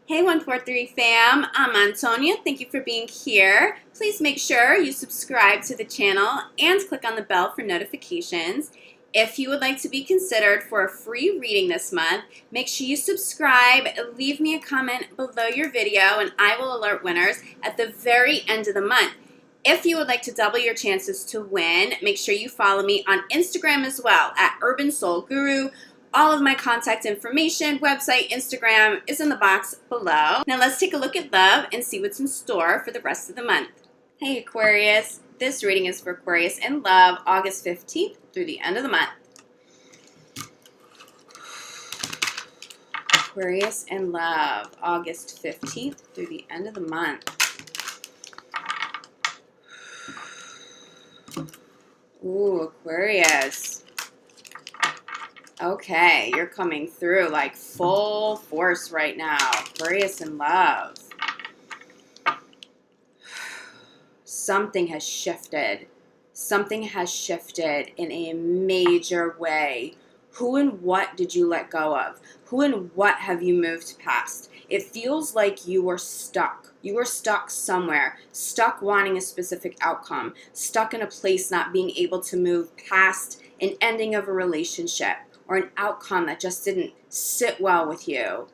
Hey 143 fam, I'm Antonia. Thank you for being here. Please make sure you subscribe to the channel and click on the bell for notifications. If you would like to be considered for a free reading this month, make sure you subscribe, leave me a comment below your video, and I will alert winners at the very end of the month. If you would like to double your chances to win, make sure you follow me on Instagram as well at UrbanSoulGuru. All of my contact information, website, Instagram is in the box below. Now let's take a look at love and see what's in store for the rest of the month. Hey Aquarius, this reading is for Aquarius in love, August 15th through the end of the month. Aquarius in love, August 15th through the end of the month. Ooh, Aquarius. Okay, you're coming through like full force right now. Aquarius in love. Something has shifted. Something has shifted in a major way. Who and what did you let go of? Who and what have you moved past? It feels like you were stuck. You were stuck somewhere, stuck wanting a specific outcome, stuck in a place not being able to move past an ending of a relationship or an outcome that just didn't sit well with you.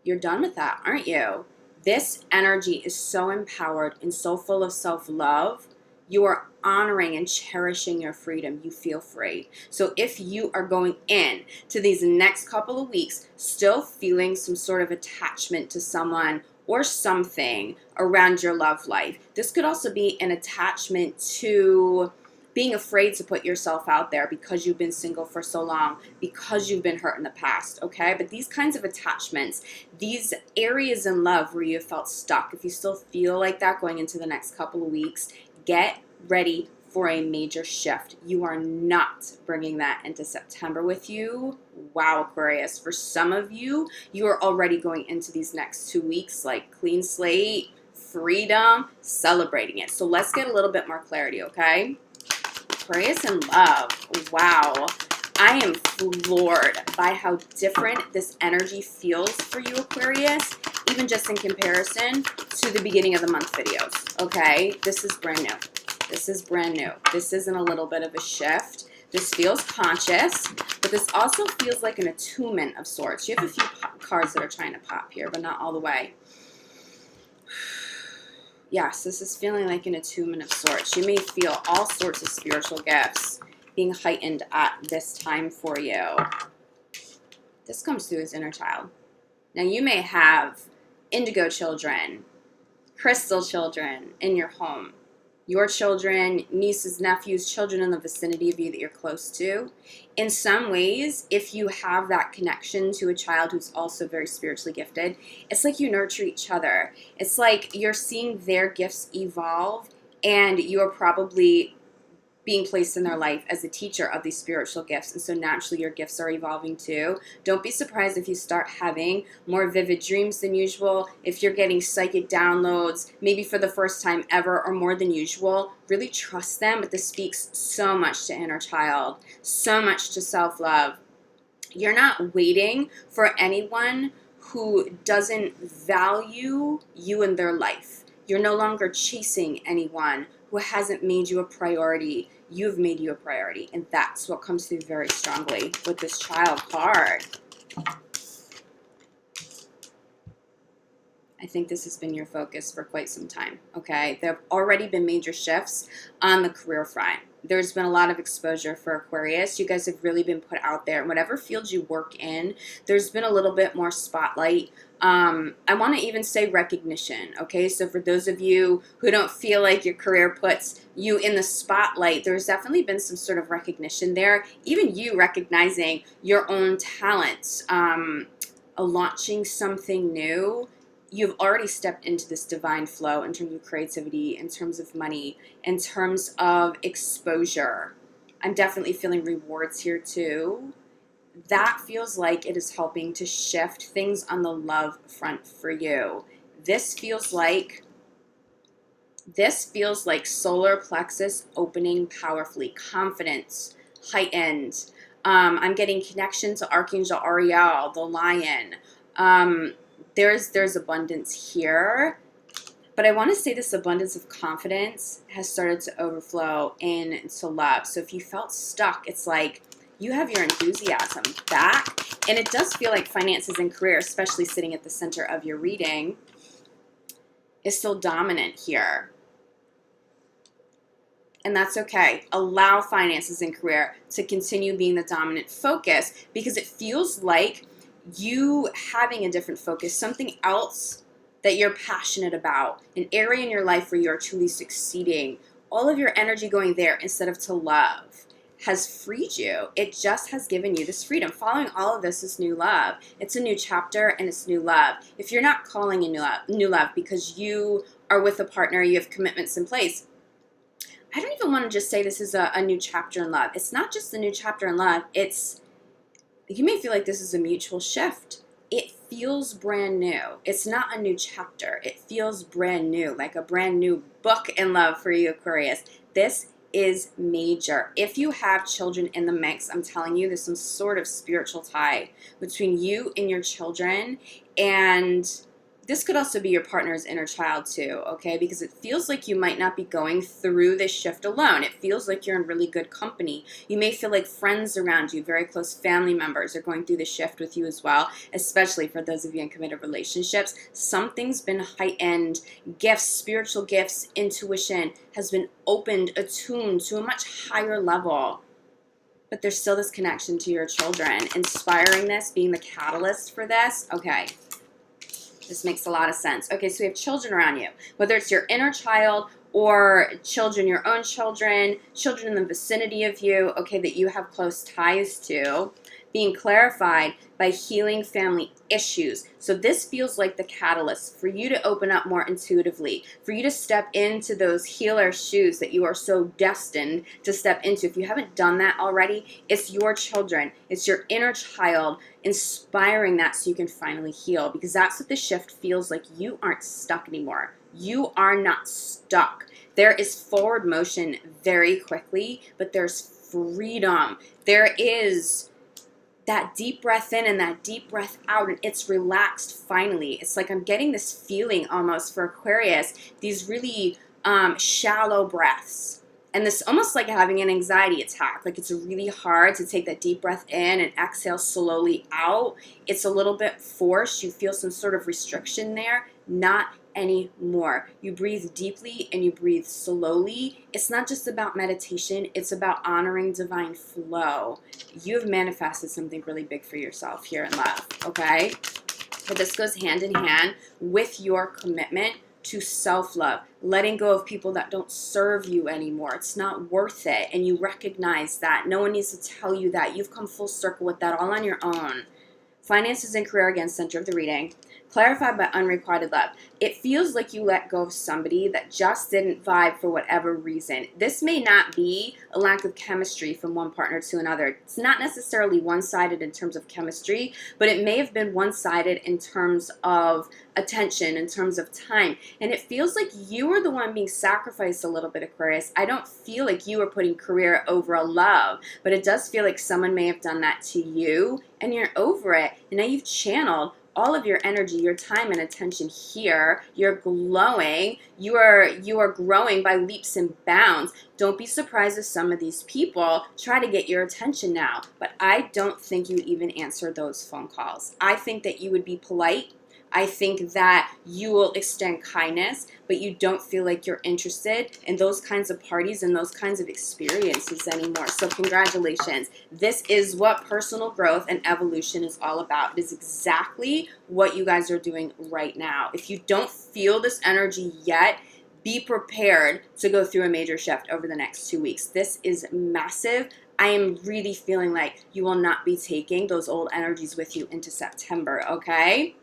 You're done with that, aren't you? This energy is so empowered and so full of self-love. You are honoring and cherishing your freedom. You feel free. So if you are going in to these next couple of weeks still feeling some sort of attachment to someone or something around your love life, this could also be an attachment to being afraid to put yourself out there because you've been single for so long, because you've been hurt in the past, okay? But these kinds of attachments, these areas in love where you felt stuck, if you still feel like that going into the next couple of weeks, get ready for a major shift. You are not bringing that into September with you. Wow, Aquarius. For some of you, you are already going into these next 2 weeks like clean slate, freedom, celebrating it. So let's get a little bit more clarity, okay? Aquarius in love. Wow. I am floored by how different this energy feels for you, Aquarius, even just in comparison to the beginning of the month videos, okay? This is brand new. This is brand new. This isn't a little bit of a shift. This feels conscious, but this also feels like an attunement of sorts. You have a few cards that are trying to pop here, but not all the way. Yes, this is feeling like an attunement of sorts. You may feel all sorts of spiritual gifts being heightened at this time for you. This comes through as inner child. Now, you may have indigo children, crystal children in your home. Your children, nieces, nephews, children in the vicinity of you that you're close to. In some ways, if you have that connection to a child who's also very spiritually gifted, it's like you nurture each other. It's like you're seeing their gifts evolve, and you are probably being placed in their life as a teacher of these spiritual gifts, and so naturally your gifts are evolving too. Don't be surprised if you start having more vivid dreams than usual, if you're getting psychic downloads, maybe for the first time ever or more than usual. Really trust them, but this speaks so much to inner child, so much to self-love. You're not waiting for anyone who doesn't value you in their life. You're no longer chasing anyone who hasn't made you a priority. You've made you a priority, and that's what comes through very strongly with this child card. I think this has been your focus for quite some time, okay? There have already been major shifts on the career front. There's been a lot of exposure for Aquarius. You guys have really been put out there. In whatever field you work in, there's been a little bit more spotlight. I want to even say recognition, okay? So for those of you who don't feel like your career puts you in the spotlight, there's definitely been some sort of recognition there. Even you recognizing your own talents, launching something new. You've already stepped into this divine flow in terms of creativity, in terms of money, in terms of exposure. I'm definitely feeling rewards here too. That feels like it is helping to shift things on the love front for you. This feels like solar plexus opening powerfully, confidence heightened. I'm getting connection to Archangel Ariel, the lion. there's abundance here. But I want to say this abundance of confidence has started to overflow into love. So if you felt stuck, it's like you have your enthusiasm back. And it does feel like finances and career, especially sitting at the center of your reading, is still dominant here. And that's okay. Allow finances and career to continue being the dominant focus, because it feels like you having a different focus, something else that you're passionate about, an area in your life where you're truly succeeding, all of your energy going there instead of to love has freed you. It just has given you this freedom. Following all of this is new love. It's a new chapter and it's new love. If you're not calling in new love because you are with a partner, you have commitments in place, I don't even want to just say this is a new chapter in love. It's not just a new chapter in love. You may feel like this is a mutual shift. It feels brand new. It's not a new chapter. It feels brand new, like a brand new book in love for you, Aquarius. This is major. If you have children in the mix, I'm telling you, there's some sort of spiritual tie between you and your children, and this could also be your partner's inner child too, okay? Because it feels like you might not be going through this shift alone. It feels like you're in really good company. You may feel like friends around you, very close family members, are going through the shift with you as well, especially for those of you in committed relationships. Something's been heightened. Gifts, spiritual gifts, intuition has been opened, attuned to a much higher level. But there's still this connection to your children. Inspiring this, being the catalyst for this, okay. This makes a lot of sense. Okay, so we have children around you, whether it's your inner child or children, your own children, children in the vicinity of you, okay, that you have close ties to, being clarified by healing family issues. So this feels like the catalyst for you to open up more intuitively, for you to step into those healer shoes that you are so destined to step into. If you haven't done that already, it's your children, it's your inner child inspiring that so you can finally heal, because that's what the shift feels like. You aren't stuck anymore. You are not stuck. There is forward motion very quickly, but there's freedom. There is that deep breath in and that deep breath out, and it's relaxed finally. It's like I'm getting this feeling almost for Aquarius, these really shallow breaths. And this almost like having an anxiety attack. Like it's really hard to take that deep breath in and exhale slowly out. It's a little bit forced. You feel some sort of restriction there. Not anymore. You breathe deeply and you breathe slowly. It's not just about meditation. It's about honoring divine flow. You have manifested something really big for yourself here in love, okay? But this goes hand in hand with your commitment to self-love, letting go of people that don't serve you anymore. It's not worth it, and you recognize that. No one needs to tell you that. You've come full circle with that all on your own. Finances and career, again, center of the reading. Clarified by unrequited love. It feels like you let go of somebody that just didn't vibe for whatever reason. This may not be a lack of chemistry from one partner to another. It's not necessarily one-sided in terms of chemistry, but it may have been one-sided in terms of attention, in terms of time. And it feels like you were the one being sacrificed a little bit, Aquarius. I don't feel like you were putting career over a love, but it does feel like someone may have done that to you, and you're over it. And now you've channeled all of your energy, your time and attention here. You're glowing. You are growing by leaps and bounds. Don't be surprised if some of these people try to get your attention now. But I don't think you even answer those phone calls. I think that you would be polite. I think that you will extend kindness, but you don't feel like you're interested in those kinds of parties and those kinds of experiences anymore. So congratulations. This is what personal growth and evolution is all about. It is exactly what you guys are doing right now. If you don't feel this energy yet, be prepared to go through a major shift over the next 2 weeks. This is massive. I am really feeling like you will not be taking those old energies with you into September, okay?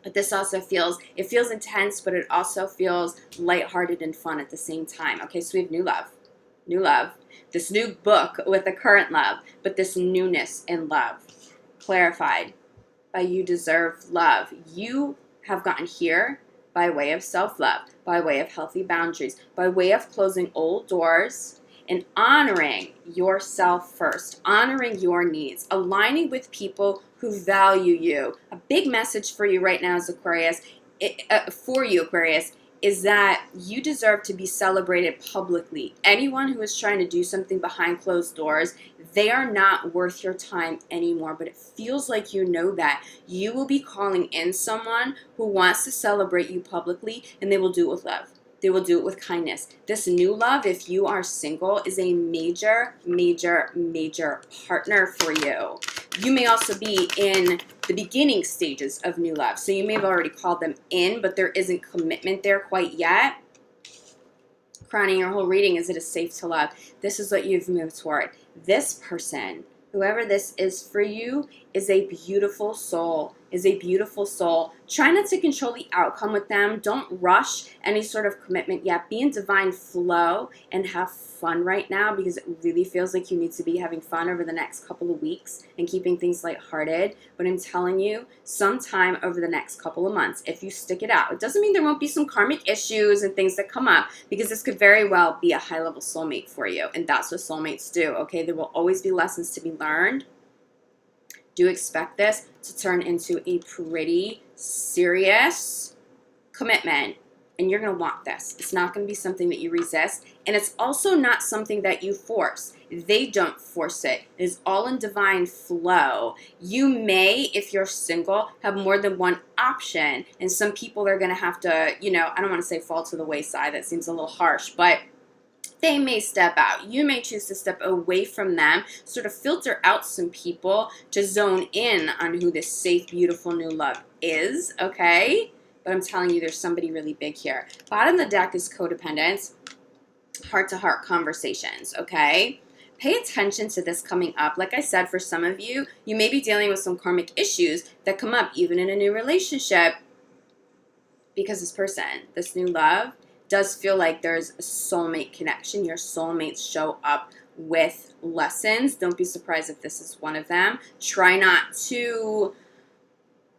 But this also feels intense, but it also feels lighthearted and fun at the same time. Okay, so we have new love, this new book with the current love, but this newness in love, clarified by you deserve love. You have gotten here by way of self-love, by way of healthy boundaries, by way of closing old doors and honoring yourself first, honoring your needs, aligning with people who value you. A big message for you right now is Aquarius, is that you deserve to be celebrated publicly. Anyone who is trying to do something behind closed doors, they are not worth your time anymore, but it feels like you know that. You will be calling in someone who wants to celebrate you publicly, and they will do it with love. They will do it with kindness. This new love, if you are single, is a major, major, major partner for you. You may also be in the beginning stages of new love. So you may have already called them in, but there isn't commitment there quite yet. Crowning your whole reading is it is safe to love. This is what you've moved toward. This person, whoever this is for you, is a beautiful soul, is a beautiful soul. Try not to control the outcome with them. Don't rush any sort of commitment yet. Be in divine flow and have fun right now, because it really feels like you need to be having fun over the next couple of weeks and keeping things lighthearted. But I'm telling you, sometime over the next couple of months, if you stick it out, it doesn't mean there won't be some karmic issues and things that come up, because this could very well be a high-level soulmate for you, and that's what soulmates do, okay? There will always be lessons to be learned. Do expect this to turn into a pretty serious commitment, and you're going to want this. It's not going to be something that you resist, and it's also not something that you force. They don't force it. It is all in divine flow. You may, if you're single, have more than one option, and some people are going to have to, I don't want to say fall to the wayside. That seems a little harsh, but they may step out. You may choose to step away from them, sort of filter out some people to zone in on who this safe, beautiful new love is, okay? But I'm telling you, there's somebody really big here. Bottom of the deck is codependence, heart-to-heart conversations, okay? Pay attention to this coming up. Like I said, for some of you, you may be dealing with some karmic issues that come up even in a new relationship, because this person, this new love, does feel like there's a soulmate connection. Your soulmates show up with lessons. Don't be surprised if this is one of them. Try not to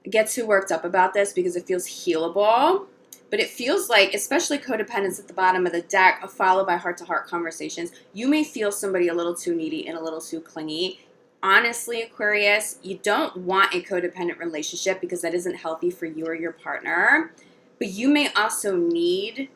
get too worked up about this, because it feels healable. But it feels like, especially codependence at the bottom of the deck, followed by heart-to-heart conversations, you may feel somebody a little too needy and a little too clingy. Honestly, Aquarius, you don't want a codependent relationship, because that isn't healthy for you or your partner. But you may also need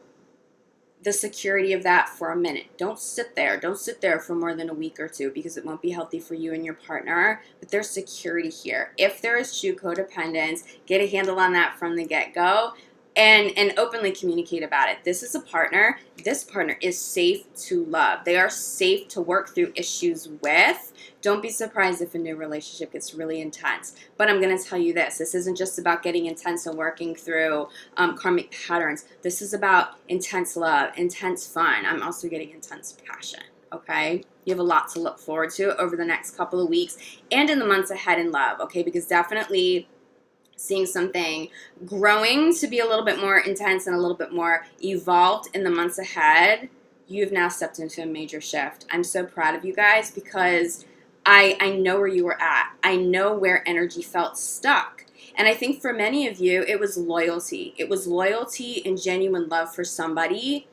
the security of that for a minute. Don't sit there. Don't sit there for more than a week or two, because it won't be healthy for you and your partner. But there's security here. If there is true codependence, get a handle on that from the get-go, and openly communicate about it. This is a partner. This partner is safe to love. They are safe to work through issues with. Don't be surprised if a new relationship gets really intense. But I'm going to tell you this. This isn't just about getting intense and working through karmic patterns. This is about intense love, intense fun. I'm also getting intense passion, okay? You have a lot to look forward to over the next couple of weeks and in the months ahead in love, okay? Because definitely seeing something growing to be a little bit more intense and a little bit more evolved in the months ahead. You've now stepped into a major shift. I'm so proud of you guys, because I know where you were at. I know where energy felt stuck. And I think for many of you, it was loyalty. It was loyalty and genuine love for somebody,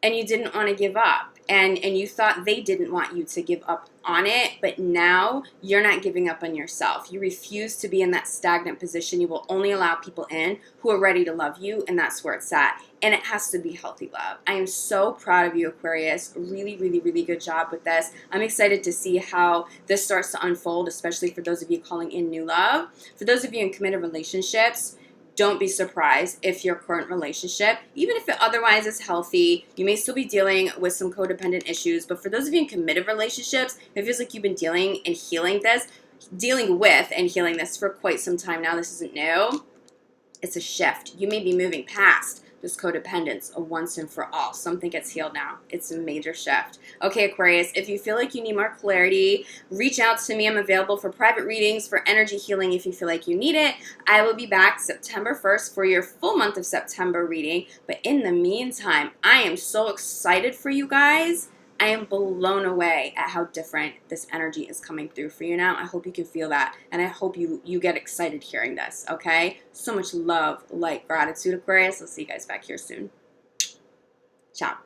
and you didn't want to give up. And you thought they didn't want you to give up on it, but now you're not giving up on yourself. You refuse to be in that stagnant position. You will only allow people in who are ready to love you, and that's where it's at. And it has to be healthy love. I am so proud of you, Aquarius. Really, really, really good job with this. I'm excited to see how this starts to unfold, especially for those of you calling in new love. For those of you in committed relationships, don't be surprised if your current relationship, even if it otherwise is healthy, you may still be dealing with some codependent issues. But for those of you in committed relationships, it feels like you've been dealing with and healing this for quite some time now. This isn't new. It's a shift. You may be moving past this codependence once and for all. Something gets healed now. It's a major shift. Okay, Aquarius, if you feel like you need more clarity, reach out to me. I'm available for private readings, for energy healing if you feel like you need it. I will be back September 1st for your full month of September reading. But in the meantime, I am so excited for you guys. I am blown away at how different this energy is coming through for you now. I hope you can feel that, and I hope you get excited hearing this, okay? So much love, light, gratitude, Aquarius. I'll see you guys back here soon. Ciao.